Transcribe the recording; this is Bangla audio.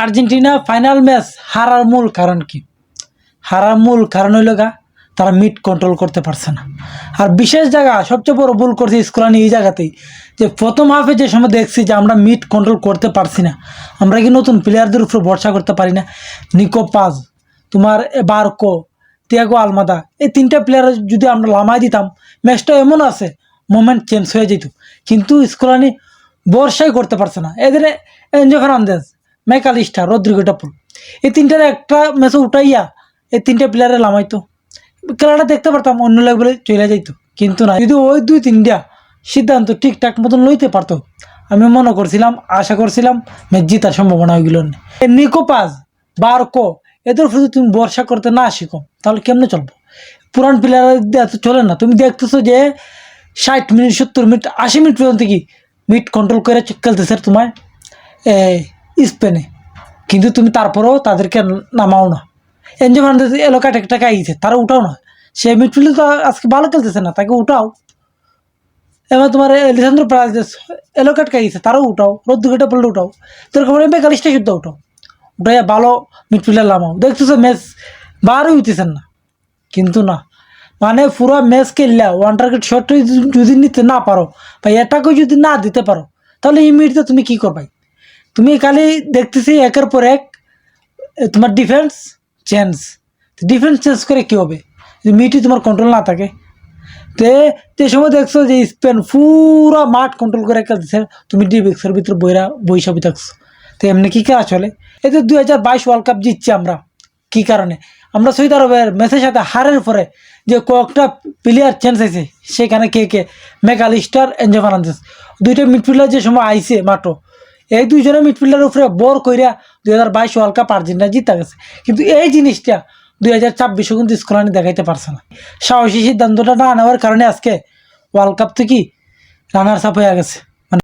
আর্জেন্টিনা ফাইনাল ম্যাচ হারার মূল কারণ কি? হারার মূল কারণ হইল তারা মিড কন্ট্রোল করতে পারছে না। আর বিশেষ জায়গা সবচেয়ে বড় ভুল করছে স্কলানি এই জায়গাতেই, যে প্রথম হাফে যে সময় দেখছি যে আমরা মিড কন্ট্রোল করতে পারছি না, আমরা কি নতুন প্লেয়ারদের উপর ভরসা করতে পারি না? নিকো পাজ, তোমার বার্কো, তিয়াগো আলমাদা, এই তিনটা প্লেয়ার যদি আমরা লামাই দিতাম, ম্যাচটা এমন আছে মোমেন্ট চেঞ্জ হয়ে যেত। কিন্তু স্কলানি ভরসাই করতে পারছে না। এদের এনজো ফার্নান্দেজ, ম্যাকালিস্টার, রদ্রিগো টাপুল, এই তিনটার একটা ম্যাচে উঠাইয়া এই তিনটা প্লেয়ারে লামাইতো, খেলাটা দেখতে পারতাম, অন্য লেভেলে চলে যাইতো। কিন্তু না, যদি ওই দুই তিনটা সিদ্ধান্ত ঠিকঠাক মতন লইতে পারতো, আমি মনে করছিলাম, আশা করছিলাম ম্যাচ জিতার সম্ভাবনা ওইগুলো নেই। নিকো পাজ, বার্কো, এদের প্রতি তুমি ভরসা করতে না শিখো তাহলে কেমনে চলবো? পুরান প্লেয়ার এত চলে না। তুমি দেখতেছো যে 60 মিনিট, 70 মিনিট, 80 মিনিট পর্যন্ত কি মিড কন্ট্রোল করে খেলতেছে তোমার স্পেনে, কিন্তু তুমি তারপরেও তাদেরকে নামাও না। এনজো ফার্নান্দেজ এলাকা একটা আইছে, তারা উঠাও না। সে মিডফিল্ডে তো আজকে ভালো খেলতেছে না, তাকে উঠাও। এবার তোমার লিসান্দ্রো পারেদেস এলোকাট খাইছে, তারাও উঠাও। রদ্রিগো পড়লে উঠাও, তোর খবর ম্যাকালিস্টার শুদ্ধ উঠাও, উঠাইয়া ভালো মিডফিল্ডার লামাও। দেখতেছো ম্যাচ বারই হইতেছেন না, কিন্তু না, মানে পুরো ম্যাচ খেললে ওয়ান টার্গেট শট যদি নিতে না পারো বা এটাকেও যদি না দিতে পারো, তাহলে এই মিনিটে তুমি কী করবাই? তুমি খালি দেখতেছি একের পর এক তোমার ডিফেন্স চেঞ্জ করে কী হবে মিডই তোমার কন্ট্রোল না থাকে? তে সময় দেখছো যে স্পেন পুরো মাঠ কন্ট্রোল করে খেলতেছে, তুমি ডিবেক্সের ভিতরে বৈশাবি থাকছো। তো এমনি কী খেলা চলে? এই যে 2022 ওয়ার্ল্ড কাপ জিতছি আমরা, কী কারণে? আমরা সৌদি আরবের ম্যাচের সাথে হারের পরে যে কয়েকটা প্লেয়ার চেঞ্জ হয়েছে, সেখানে কে ম্যাকালিস্টার, এনজো ফার্নান্দেজ, দুইটা মিডফিল্ডার যে সময় আইছে মাঠো, এই দুইজনের মিডফিল্ডারের উপরে বর কইরা 2022 ওয়ার্ল্ড কাপ আর্জেন্টিনা জিতা গেছে। কিন্তু এই জিনিসটা 2024 কিন্তু স্কলানি দেখাইতে পারছে না। সাহসী সিদ্ধান্তটা না নেওয়ার কারণে আজকে ওয়ার্ল্ড কাপ থেকে রানার্স আপ হয়ে গেছে।